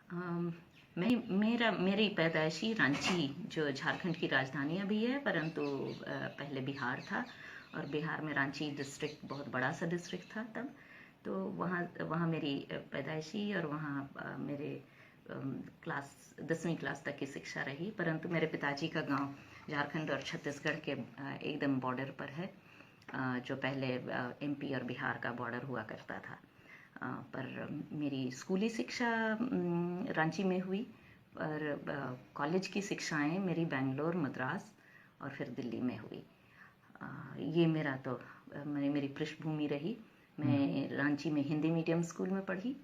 अम, मेरी पैदाइशी रांची जो झारखंड की राजधानी अभी है, परंतु पहले बिहार था। और बिहार में रांची डिस्ट्रिक्ट बहुत बड़ा सा डिस्ट्रिक्ट था तब। तो वहाँ वहाँ मेरी पैदाइशी और वहाँ मेरे क्लास 10वीं क्लास तक की शिक्षा रही। परंतु मेरे पिताजी का गांव झारखंड और छत्तीसगढ़ के एकदम बॉर्डर पर है, जो पहले एमपी और बिहार का बॉर्डर हुआ करता था। पर मेरी स्कूली शिक्षा रांची में हुई, पर कॉलेज की शिक्षाएं मेरी बेंगलोर, मद्रास और फिर दिल्ली में हुई। ये मेरा तो मेरी पृष्ठभूमि रही। मैं रांची में हिंदी मीडियम स्कूल में पढ़ी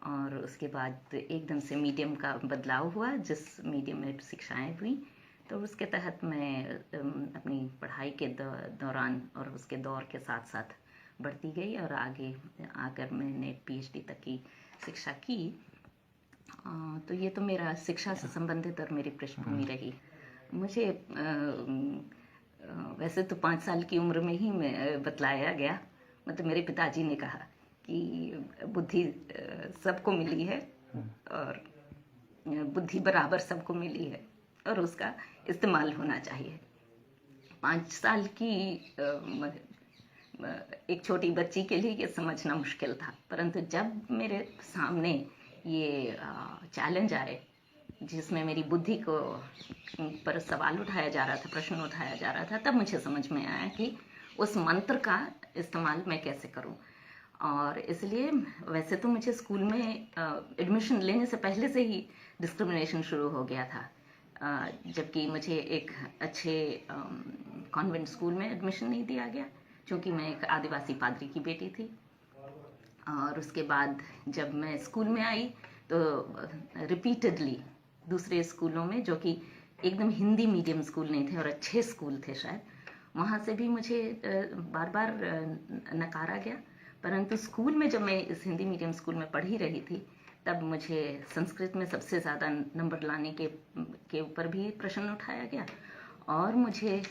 और उसके बाद एकदम से मीडियम का बदलाव हुआ, जिस मीडियम में शिक्षाएं हुई। तो उसके तहत मैं अपनी पढ़ाई के दौरान और उसके दौर के साथ साथ बढ़ती गई और आगे आकर मैंने पीएचडी तक की शिक्षा की। तो ये तो मेरा शिक्षा से संबंधित और मेरी पृष्ठभूमि रही। मुझे वैसे तो 5 साल की उम्र में ही मैं बतलाया गया, मतलब मेरे पिताजी ने कहा कि बुद्धि सबको मिली है और बुद्धि बराबर सबको मिली है और उसका इस्तेमाल होना चाहिए। 5 साल की एक छोटी बच्ची के लिए ये समझना मुश्किल था, परंतु जब मेरे सामने ये चैलेंज आए जिसमें मेरी बुद्धि को पर सवाल उठाया जा रहा था, प्रश्न उठाया जा रहा था, तब मुझे समझ में आया कि उस मंत्र का इस्तेमाल मैं कैसे करूं। और इसलिए वैसे तो मुझे स्कूल में एडमिशन लेने से पहले से ही डिस्क्रिमिनेशन शुरू हो गया था, जबकि मुझे एक अच्छे कॉन्वेंट स्कूल में एडमिशन नहीं दिया गया, क्योंकि मैं एक आदिवासी पादरी की बेटी थी। और उसके बाद जब मैं स्कूल में आई तो रिपीटेडली दूसरे स्कूलों में, जो कि एकदम हिंदी मीडियम स्कूल नहीं थे और अच्छे स्कूल थे शायद, वहाँ से भी मुझे बार बार नकारा गया। परंतु स्कूल में जब मैं इस हिंदी मीडियम स्कूल में पढ़ ही रही थी, तब मुझे संस्कृत में सबसे ज़्यादा नंबर लाने के ऊपर भी प्रश्न उठाया गया। और मुझे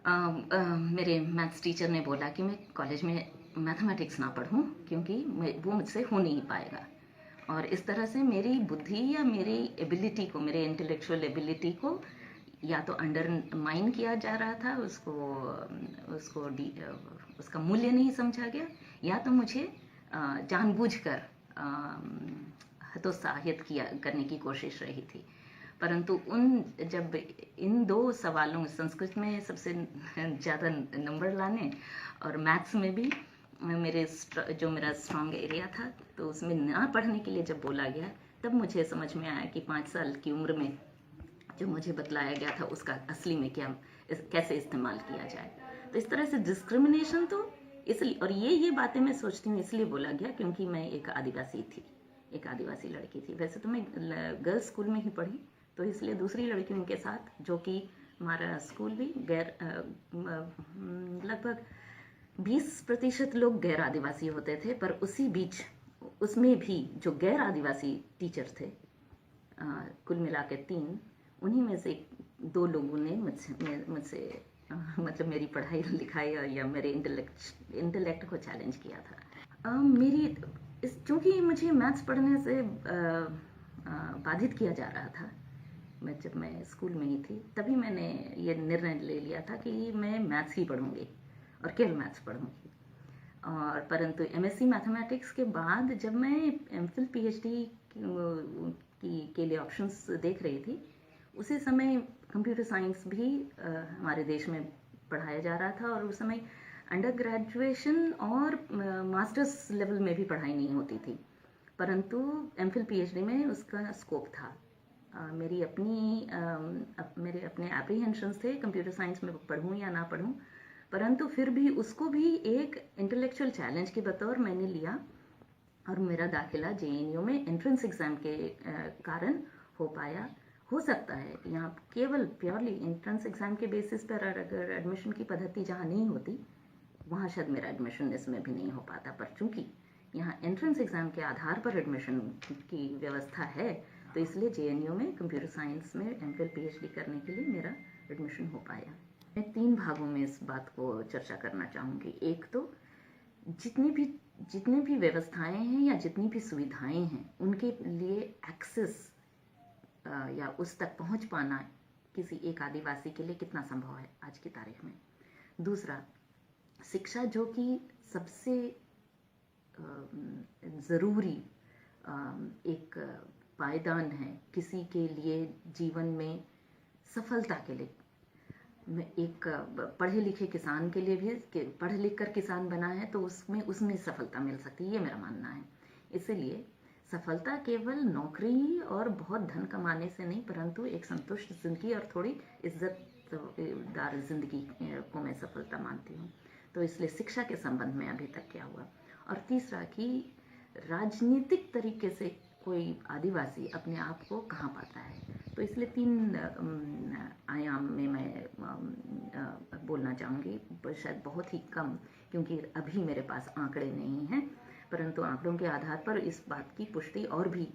मेरे मैथ्स टीचर ने बोला कि मैं कॉलेज में मैथमेटिक्स ना पढ़ूं, क्योंकि वो मुझसे हो नहीं पाएगा। और इस तरह से मेरी बुद्धि या मेरी एबिलिटी को, मेरे इंटेलेक्चुअल एबिलिटी को या तो अंडरमाइन किया जा रहा था, उसको उसका मूल्य नहीं समझा गया, या तो मुझे जानबूझकर हतोत्साहित किया करने की कोशिश रही थी। परंतु जब इन दो सवालों, संस्कृत में सबसे ज़्यादा नंबर लाने और मैथ्स में भी जो मेरा स्ट्रॉन्ग एरिया था, तो उसमें ना पढ़ने के लिए जब बोला गया, तब मुझे समझ में आया कि 5 साल की उम्र में जो मुझे बतलाया गया था उसका असली में कैसे इस्तेमाल किया जाए। तो इस तरह से डिस्क्रिमिनेशन तो इसलिए, और ये बातें मैं सोचती हूँ इसलिए बोला गया क्योंकि मैं एक आदिवासी थी, एक आदिवासी लड़की थी। वैसे तो मैं गर्ल्स स्कूल में ही पढ़ी, तो इसलिए दूसरी लड़कियों के साथ, जो कि हमारा स्कूल भी लगभग 20% लोग गैर आदिवासी होते थे, पर उसी बीच उसमें भी जो गैर आदिवासी टीचर थे, कुल मिला के 3, उन्हीं में से 2 लोगों ने मुझसे मतलब मेरी पढ़ाई लिखाई या मेरे इंटेलेक्ट को चैलेंज किया था। मेरी चूँकि मुझे मैथ्स पढ़ने से बाधित किया जा रहा था, जब मैं स्कूल में ही थी, तभी मैंने ये निर्णय ले लिया था कि मैं मैथ्स ही पढ़ूंगी और केवल मैथ्स पढ़ूंगी। और परंतु एमएससी मैथमेटिक्स के बाद जब मैं एमफिल पीएचडी के लिए ऑप्शंस देख रही थी, उसी समय कंप्यूटर साइंस भी हमारे देश में पढ़ाया जा रहा था, और उस समय अंडर ग्रेजुएशन और मास्टर्स लेवल में भी पढ़ाई नहीं होती थी, परंतु एमफिल पीएचडी में उसका स्कोप था। मेरे अपने एप्रीहेंशंस थे कंप्यूटर साइंस में पढ़ूं या ना पढ़ूं, परंतु फिर भी उसको भी एक इंटेलेक्चुअल चैलेंज के बतौर मैंने लिया, और मेरा दाखिला जेएनयू में एंट्रेंस एग्जाम के कारण हो पाया। हो सकता है यहाँ केवल प्योरली एंट्रेंस एग्जाम के बेसिस पर अगर एडमिशन की पद्धति जहाँ नहीं होती, वहाँ शायद मेरा एडमिशन इसमें भी नहीं हो पाता, पर चूंकि यहाँ एंट्रेंस एग्जाम के आधार पर एडमिशन की व्यवस्था है, तो इसलिए जेएनयू में कंप्यूटर साइंस में एमफिल पीएचडी करने के लिए मेरा एडमिशन हो पाया। मैं 3 भागों में इस बात को चर्चा करना चाहूँगी। एक तो जितनी भी जितनी भी व्यवस्थाएं हैं या जितनी भी सुविधाएं हैं उनके लिए एक्सेस या उस तक पहुंच पाना किसी एक आदिवासी के लिए कितना संभव है आज की तारीख में। दूसरा, शिक्षा जो कि सबसे ज़रूरी एक पायदान है किसी के लिए जीवन में सफलता के लिए। एक पढ़े लिखे किसान के लिए भी पढ़ लिख कर किसान बना है तो उसमें सफलता मिल सकती है, ये मेरा मानना है। इसलिए सफलता केवल नौकरी और बहुत धन कमाने से नहीं, परंतु एक संतुष्ट जिंदगी और थोड़ी इज्जतदार जिंदगी को मैं सफलता मानती हूँ। तो इसलिए शिक्षा के संबंध में अभी तक क्या हुआ। और तीसरा कि राजनीतिक तरीके से कोई आदिवासी अपने आप को कहाँ पाता है। तो इसलिए 3 आयाम में मैं बोलना चाहूँगी, शायद बहुत ही कम, क्योंकि अभी मेरे पास आंकड़े नहीं हैं, परंतु आंकड़ों के आधार पर इस बात की पुष्टि और भी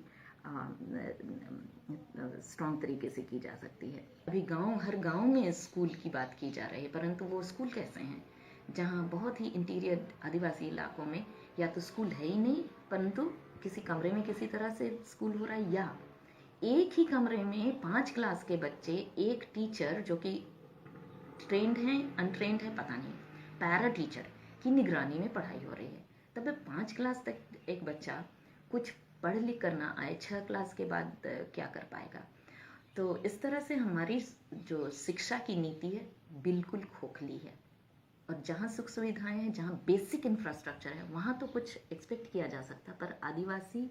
स्ट्रॉन्ग तरीके से की जा सकती है। अभी हर गांव में स्कूल की बात की जा रही है, परंतु वो स्कूल कैसे हैं जहां बहुत ही इंटीरियर आदिवासी इलाकों में या तो स्कूल है ही नहीं, परंतु किसी कमरे में किसी तरह से स्कूल हो रहा है, या एक ही कमरे में 5 क्लास के बच्चे, एक टीचर जो कि ट्रेंड है अनट्रेंड है पता नहीं, पैरा टीचर की निगरानी में पढ़ाई हो रही है। तब 5 क्लास तक एक बच्चा कुछ पढ़ लिख कर ना आए, 6 क्लास के बाद क्या कर पाएगा। तो इस तरह से हमारी जो शिक्षा की नीति है बिल्कुल खोखली है। और जहाँ सुख सुविधाएं हैं, जहाँ बेसिक इंफ्रास्ट्रक्चर है, वहाँ तो कुछ एक्सपेक्ट किया जा सकता, पर आदिवासी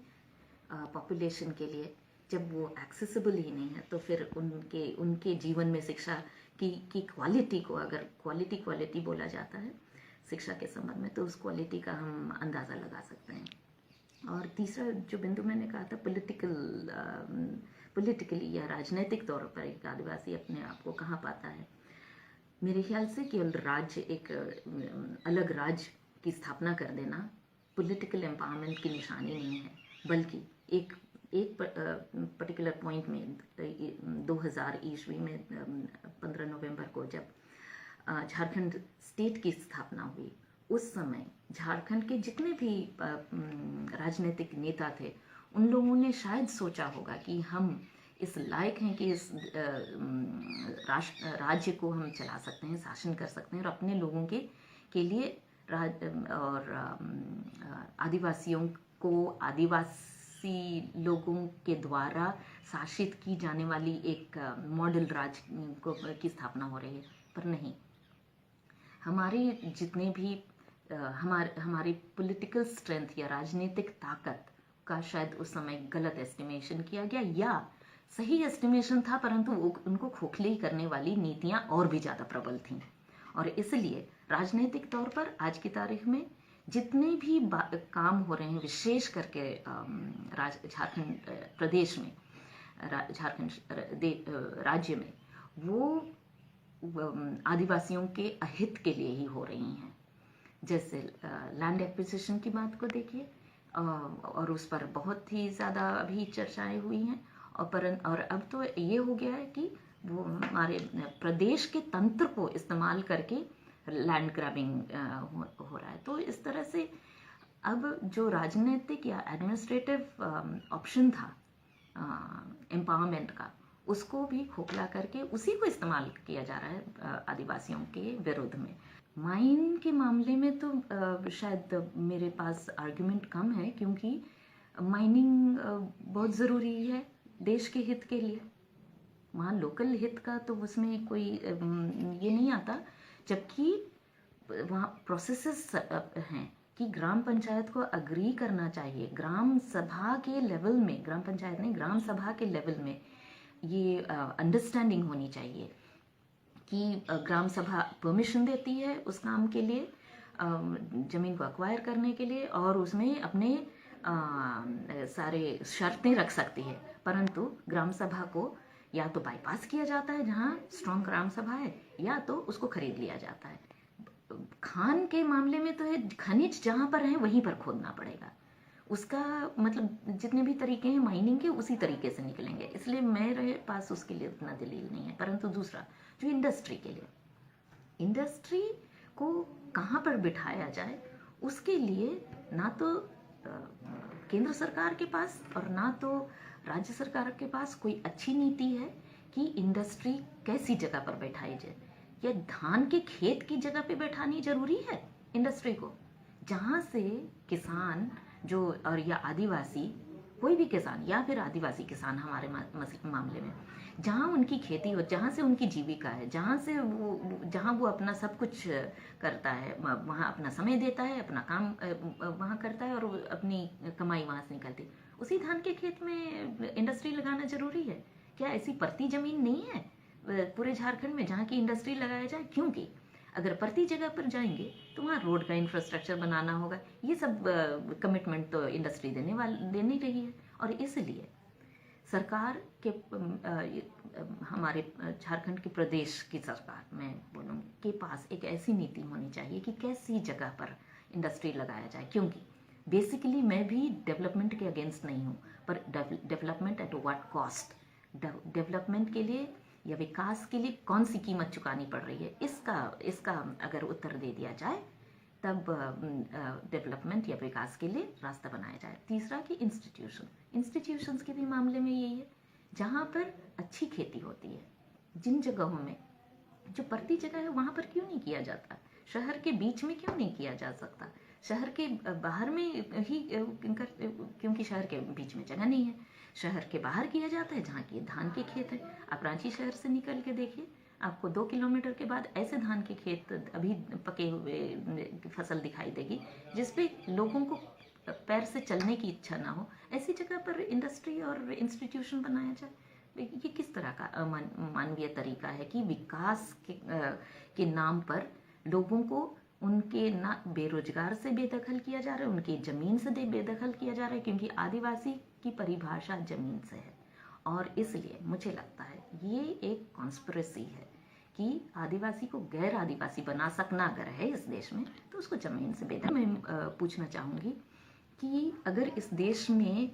पॉपुलेशन के लिए जब वो एक्सेसिबल ही नहीं है तो फिर उनके जीवन में शिक्षा की क्वालिटी को, अगर क्वालिटी बोला जाता है शिक्षा के संबंध में, तो उस क्वालिटी का हम अंदाज़ा लगा सकते हैं। और तीसरा जो बिंदु मैंने कहा था, पॉलिटिकली या राजनीतिक तौर पर एक आदिवासी अपने आप को कहाँ पाता है। मेरे ख्याल से केवल एक अलग राज्य की स्थापना कर देना पॉलिटिकल एम्पावरमेंट की निशानी नहीं है, बल्कि एक पर्टिकुलर पॉइंट में 2000 ईस्वी में 15 नवंबर को जब झारखंड स्टेट की स्थापना हुई, उस समय झारखंड के जितने भी राजनीतिक नेता थे, उन लोगों ने शायद सोचा होगा कि हम इस लायक हैं कि इस राज्य को हम चला सकते हैं, शासन कर सकते हैं और अपने लोगों के लिए आदिवासियों को आदिवासी लोगों के द्वारा शासित की जाने वाली एक मॉडल राज्य की स्थापना हो रही है। पर नहीं, हमारी जितने भी हमारी पॉलिटिकल स्ट्रेंथ या राजनीतिक ताकत का शायद उस समय गलत एस्टिमेशन किया गया, या सही एस्टिमेशन था परंतु उनको खोखली करने वाली नीतियां और भी ज़्यादा प्रबल थीं। और इसलिए राजनीतिक तौर पर आज की तारीख में जितने भी काम हो रहे हैं, विशेष करके झारखंड प्रदेश में, झारखंड राज्य में, वो आदिवासियों के अहित के लिए ही हो रही हैं। जैसे लैंड एक्विजिशन की बात को देखिए, और उस पर बहुत ही ज़्यादा अभी चर्चाएं हुई हैं, और अब तो ये हो गया है कि वो हमारे प्रदेश के तंत्र को इस्तेमाल करके लैंड ग्रैबिंग हो रहा है। तो इस तरह से अब जो राजनीतिक या एडमिनिस्ट्रेटिव ऑप्शन था एम्पावरमेंट का, उसको भी खोखला करके उसी को इस्तेमाल किया जा रहा है आदिवासियों के विरोध में। माइन के मामले में तो शायद मेरे पास आर्गुमेंट कम है, क्योंकि माइनिंग बहुत ज़रूरी है देश के हित के लिए। वहाँ लोकल हित का तो उसमें कोई ये नहीं आता, जबकि वहाँ प्रोसेसेस हैं कि ग्राम पंचायत को अग्री करना चाहिए, ग्राम सभा के लेवल में, ग्राम पंचायत नहीं, ग्राम सभा के लेवल में ये अंडरस्टैंडिंग होनी चाहिए कि ग्राम सभा परमिशन देती है उस काम के लिए, ज़मीन को एक्वायर करने के लिए, और उसमें अपने सारे शर्तें रख सकती है, परंतु ग्राम सभा को या तो बाईपास किया जाता है जहाँ स्ट्रॉन्ग ग्राम सभा है, या तो उसको खरीद लिया जाता है। खान के मामले में तो है, खनिज जहाँ पर है वहीं पर खोदना पड़ेगा, उसका मतलब जितने भी तरीके हैं माइनिंग के उसी तरीके से निकलेंगे, इसलिए मेरे पास उसके लिए उतना दलील नहीं है। परंतु दूसरा जो इंडस्ट्री के लिए, इंडस्ट्री को कहाँ पर बिठाया जाए, उसके लिए ना तो केंद्र सरकार के पास और ना तो राज्य सरकार के पास कोई अच्छी नीति है कि इंडस्ट्री कैसी जगह पर बैठाई जाए। या धान के खेत की जगह पे बैठानी जरूरी है इंडस्ट्री को, जहाँ से किसान जो और या आदिवासी, कोई भी किसान या फिर आदिवासी किसान हमारे मामले में, जहाँ उनकी खेती हो, जहाँ से उनकी जीविका है, जहाँ वो अपना सब कुछ करता है, वहाँ अपना समय देता है, अपना काम वहाँ करता है और अपनी कमाई वहाँ से निकलती है, उसी धान के खेत में इंडस्ट्री लगाना जरूरी है क्या? ऐसी परती जमीन नहीं है पूरे झारखंड में जहाँ की इंडस्ट्री लगाया जाए? क्योंकि अगर परती जगह पर जाएंगे तो वहाँ रोड का इंफ्रास्ट्रक्चर बनाना होगा। ये सब कमिटमेंट तो इंडस्ट्री देने रही है। और इसलिए सरकार के हमारे झारखंड के प्रदेश की सरकार, मैं बोलूँगी, के पास एक ऐसी नीति होनी चाहिए कि कैसी जगह पर इंडस्ट्री लगाया जाए। क्योंकि बेसिकली मैं भी डेवलपमेंट के अगेंस्ट नहीं हूँ, पर development at what cost? Development के लिए या विकास के लिए कौन सी कीमत चुकानी पड़ रही है, इसका अगर उत्तर दे दिया जाए तब डेवलपमेंट या विकास के लिए रास्ता बनाया जाए। तीसरा कि इंस्टीट्यूशंस के भी मामले में यही है, जहाँ पर अच्छी खेती होती है, जिन जगहों में जो परती जगह है वहाँ पर क्यों नहीं किया जाता? शहर के बीच में क्यों नहीं किया जा सकता? शहर के बाहर में ही क्योंकि शहर के बीच में जगह नहीं है, शहर के बाहर किया जाता है जहाँ की धान के खेत है। आप रांची शहर से निकल के देखिए, आपको 2 किलोमीटर के बाद ऐसे धान के खेत अभी पके हुए फसल दिखाई देगी जिसपे लोगों को पैर से चलने की इच्छा ना हो। ऐसी जगह पर इंडस्ट्री और इंस्टीट्यूशन बनाया जाए, ये किस तरह का मानवीय तरीका है कि विकास के नाम पर लोगों को उनके ना बेरोजगार से बेदखल किया जा रहा है, उनकी ज़मीन से बेदखल किया जा रहा है, क्योंकि आदिवासी की परिभाषा ज़मीन से है। और इसलिए मुझे लगता है ये एक कॉन्स्पिरेसी है कि आदिवासी को गैर आदिवासी बना सकना अगर है इस देश में तो उसको ज़मीन से बेदखल। मैं पूछना चाहूँगी कि अगर इस देश में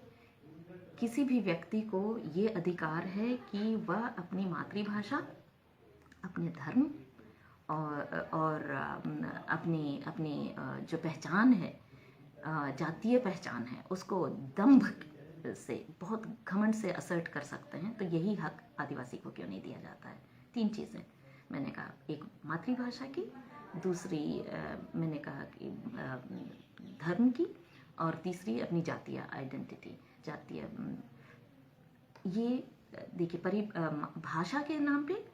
किसी भी व्यक्ति को ये अधिकार है कि वह अपनी मातृभाषा, अपने धर्म और अपनी जो पहचान है, जातीय पहचान है, उसको दंभ से, बहुत घमंड से असर्ट कर सकते हैं, तो यही हक आदिवासी को क्यों नहीं दिया जाता है? 3 चीज़ें मैंने कहा, एक मातृभाषा की, दूसरी मैंने कहा कि धर्म की, और तीसरी अपनी जातीय आइडेंटिटी, जातीय। ये देखिए भाषा के नाम पे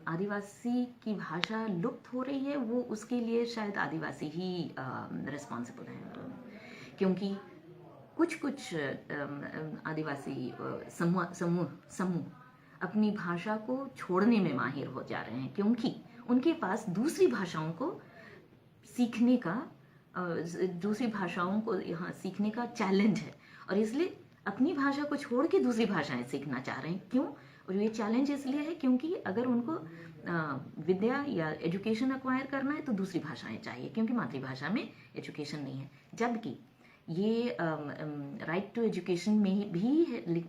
आदिवासी की भाषा लुप्त हो रही है, वो उसके लिए शायद आदिवासी ही रिस्पॉन्सिबल है, क्योंकि कुछ आदिवासी समूह अपनी भाषा को छोड़ने में माहिर हो जा रहे हैं, क्योंकि उनके पास दूसरी भाषाओं को सीखने का चैलेंज है, और इसलिए अपनी भाषा को छोड़ के दूसरी भाषाएं सीखना चाह रहे हैं। क्यों? और ये चैलेंज इसलिए है क्योंकि अगर उनको विद्या या एजुकेशन एक्वायर करना है तो दूसरी भाषाएं चाहिए, क्योंकि मातृभाषा में एजुकेशन नहीं है। जबकि ये राइट टू एजुकेशन में भी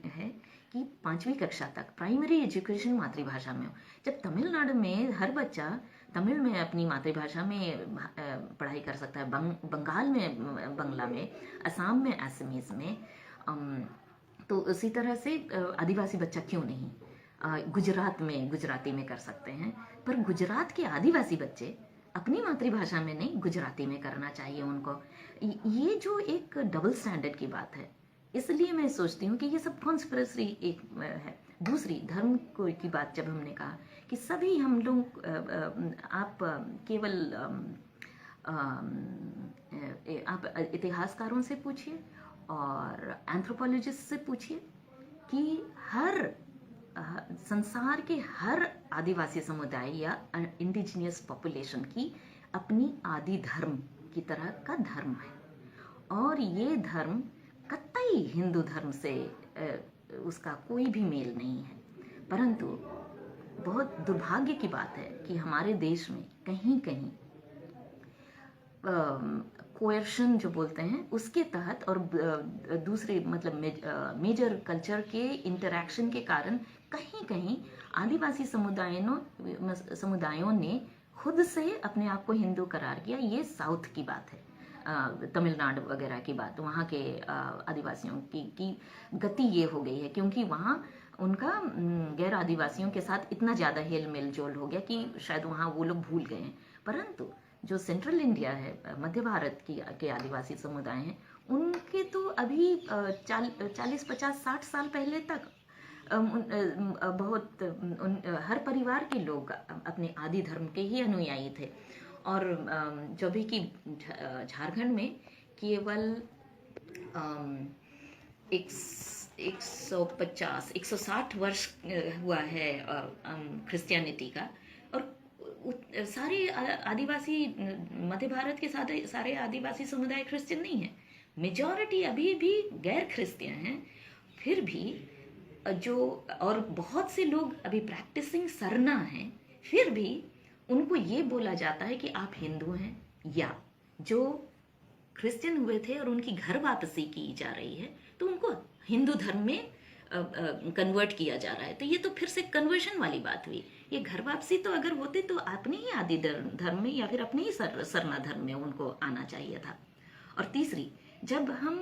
है कि 5वीं कक्षा तक प्राइमरी एजुकेशन मातृभाषा में हो। जब तमिलनाडु में हर बच्चा तमिल में अपनी मातृभाषा में पढ़ाई कर सकता है, बंगाल में बंगला में, असम में असमीज में, तो उसी तरह से आदिवासी बच्चा क्यों नहीं गुजरात में गुजराती में कर सकते हैं। पर गुजरात के आदिवासी बच्चे अपनी मातृभाषा में नहीं, गुजराती में करना चाहिए उनको। ये जो एक डबल स्टैंडर्ड की बात है, इसलिए मैं सोचती हूँ कि ये सब कॉन्स्पिरेसी एक है। दूसरी धर्म की बात जब हमने कहा कि सभी हम लोग, आप केवल आप इतिहासकारों से पूछिए और एंथ्रोपोलॉजिस्ट से पूछिए कि संसार के हर आदिवासी समुदाय या इंडिजिनियस पॉपुलेशन की अपनी आदि धर्म की तरह का धर्म है, और ये धर्म कतई हिंदू धर्म से उसका कोई भी मेल नहीं है। परंतु बहुत दुर्भाग्य की बात है कि हमारे देश में कहीं कहीं कोएर्शन जो बोलते हैं उसके तहत और दूसरे मतलब मेजर कल्चर के इंटरैक्शन के कारण कहीं कहीं आदिवासी समुदायों ने खुद से अपने आप को हिंदू करार किया। ये साउथ की बात है। तमिलनाडु वगैरह की बात, वहाँ के आदिवासियों की गति ये हो गई है क्योंकि वहाँ उनका गैर आदिवासियों के साथ इतना ज़्यादा हेल मेल जोल हो गया कि शायद वहाँ वो लोग भूल गए हैं। परंतु जो सेंट्रल इंडिया है, मध्य भारत के आदिवासी समुदाय हैं, उनके तो अभी 40, 50, 60 साल पहले तक बहुत हर परिवार के लोग अपने आदि धर्म के ही अनुयायी थे। और जो भी कि झारखंड में केवल एक 150, 160 वर्ष हुआ है क्रिश्चियनिटी का। और सारे आदिवासी मध्य भारत के सारे आदिवासी समुदाय क्रिश्चियन नहीं है, मेजॉरिटी अभी भी गैर क्रिश्चियन हैं। फिर भी जो और बहुत से लोग अभी प्रैक्टिसिंग सरना हैं, फिर भी उनको ये बोला जाता है कि आप हिंदू हैं, या जो क्रिश्चियन हुए थे और उनकी घर वापसी की जा रही है तो उनको हिंदू धर्म में कन्वर्ट किया जा रहा है। तो ये तो फिर से कन्वर्शन वाली बात हुई। ये घर वापसी तो अगर होते तो अपने ही आदि धर्म में या फिर अपने ही सरना धर्म में उनको आना चाहिए था। और तीसरी, जब हम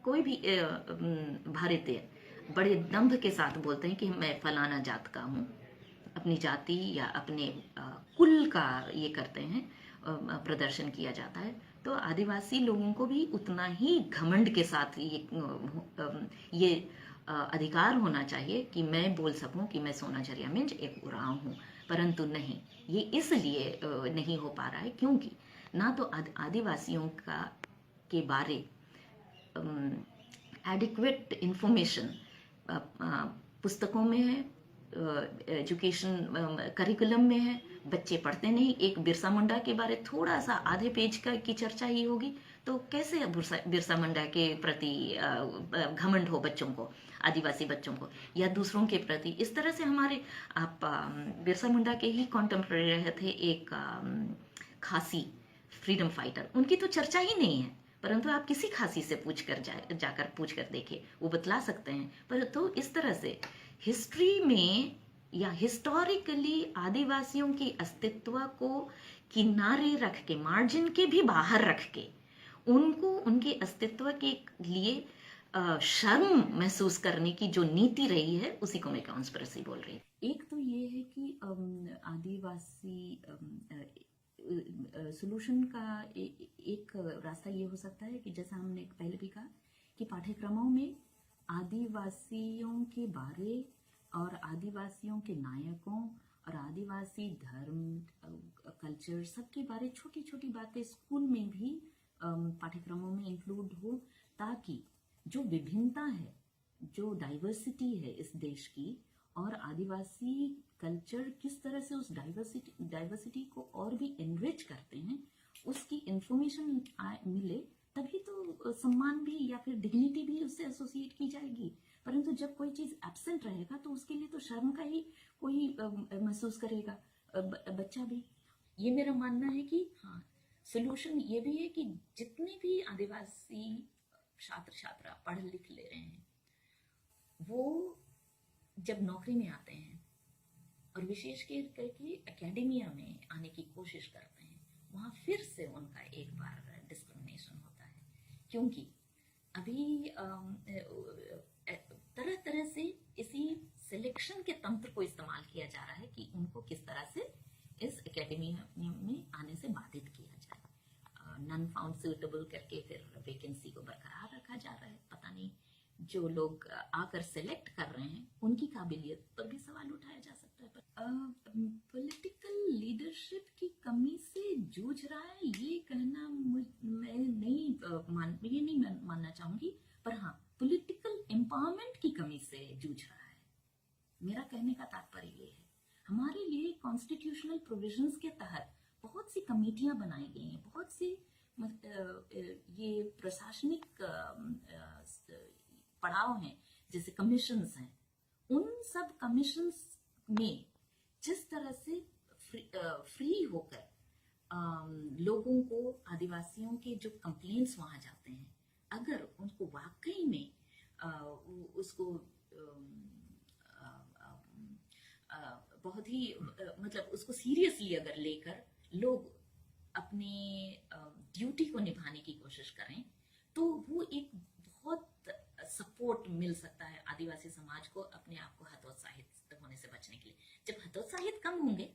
कोई भी भारतीय बड़े दंभ के साथ बोलते हैं कि मैं फलाना जात का हूँ, अपनी जाति या अपने कुल का ये करते हैं, प्रदर्शन किया जाता है, तो आदिवासी लोगों को भी उतना ही घमंड के साथ ये अधिकार होना चाहिए कि मैं बोल सकूं कि मैं सोना झरिया में एक उरांव हूँ। परंतु नहीं, ये इसलिए नहीं हो पा रहा है क्योंकि ना तो आदिवासियों के बारे एडिक्वेट इंफॉर्मेशन पुस्तकों में है, एजुकेशन करिकुलम में है, बच्चे पढ़ते नहीं। एक बिरसा मुंडा के बारे थोड़ा सा आधे पेज की चर्चा ही होगी, तो कैसे बिरसा मुंडा के प्रति घमंड हो बच्चों को, आदिवासी बच्चों को या दूसरों के प्रति। इस तरह से हमारे आप बिरसा मुंडा के ही कॉन्टेम्प्रेरी रहे थे एक खासी फ्रीडम फाइटर, उनकी तो चर्चा ही नहीं है। परंतु आप किसी खासी से जाकर पूछ कर देखिए, वो बतला सकते हैं। पर तो इस तरह से हिस्ट्री में या हिस्टोरिकली आदिवासियों के अस्तित्व को किनारे रख के, मार्जिन के भी बाहर रख के, उनको उनके अस्तित्व के लिए शर्म महसूस करने की जो नीति रही है, उसी को मैं कॉन्स्पिरेसी बोल रही हूँ। एक तो ये है कि आदिवासी सोल्यूशन का एक रास्ता ये हो सकता है कि जैसा हमने पहले भी कहा कि पाठ्यक्रमों में आदिवासियों के बारे और आदिवासियों के नायकों और आदिवासी धर्म, कल्चर, सबके बारे छोटी छोटी बातें स्कूल में भी पाठ्यक्रमों में इंक्लूड हो, ताकि जो विभिन्नता है, जो डाइवर्सिटी है इस देश की, और आदिवासी कल्चर किस तरह से उस डाइवर्सिटी को और भी एनरिच करते हैं, उसकी इंफॉर्मेशन मिले, तभी तो सम्मान भी या फिर डिग्निटी भी उससे एसोसिएट की जाएगी। परंतु जब कोई चीज एब्सेंट रहेगा तो उसके लिए तो शर्म का ही कोई महसूस करेगा, बच्चा भी। ये मेरा मानना है कि हाँ, सोल्यूशन ये भी है कि जितने भी आदिवासी छात्र छात्रा पढ़ लिख ले रहे हैं, वो जब नौकरी में आते हैं और विशेष करके एकेडमिया में आने की कोशिश करते हैं, वहाँ फिर से उनका एक बार डिस्क्रिमिनेशन होता है। क्योंकि अभी तरह तरह से इसी सिलेक्शन के तंत्र को इस्तेमाल किया जा रहा है कि उनको किस तरह से इस एकेडमिया में आने से बाधित किया जाए। नन फाउंड सुटेबल करके फिर वैकेंसी को बरकरार रखा जा रहा है। पता नहीं जो लोग आकर सेलेक्ट कर रहे हैं उनकी काबिलियत पर भी सवाल उठाया जा सकता है। पॉलिटिकल लीडरशिप की कमी से जूझ रहा है, ये कहना मैं नहीं मानना चाहूंगी, पर हाँ, पॉलिटिकल एम्पावरमेंट की कमी से जूझ रहा है। मेरा कहने का तात्पर्य ये है, हमारे लिए कॉन्स्टिट्यूशनल प्रोविजंस के तहत बहुत सी कमेटियां बनाई गई हैं, बहुत सी ये प्रशासनिक पड़ाव हैं, जैसे कमीशंस हैं। उन सब कमीशंस में जिस तरह से फ्री होकर लोगों को, आदिवासियों के जो कंप्लेंट्स वहां जाते हैं, अगर उनको वाकई में उसको बहुत ही मतलब उसको सीरियसली अगर लेकर लोग अपने ड्यूटी को निभाने की कोशिश करें तो वो एक बहुत सपोर्ट मिल सकता है आदिवासी समाज को अपने आप को हतोत्साहित होने से बचने के लिए। जब हतोत्साहित कम होंगे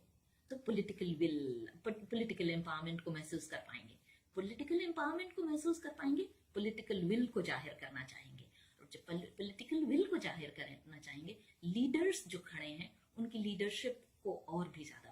तो पॉलिटिकल एम्पावरमेंट को महसूस कर पाएंगे, पॉलिटिकल एम्पावरमेंट को महसूस कर पाएंगे, पॉलिटिकल विल को जाहिर करना चाहेंगे, और जब पॉलिटिकल विल को जाहिर करना चाहेंगे, लीडर्स जो खड़े हैं उनकी लीडरशिप को और भी ज्यादा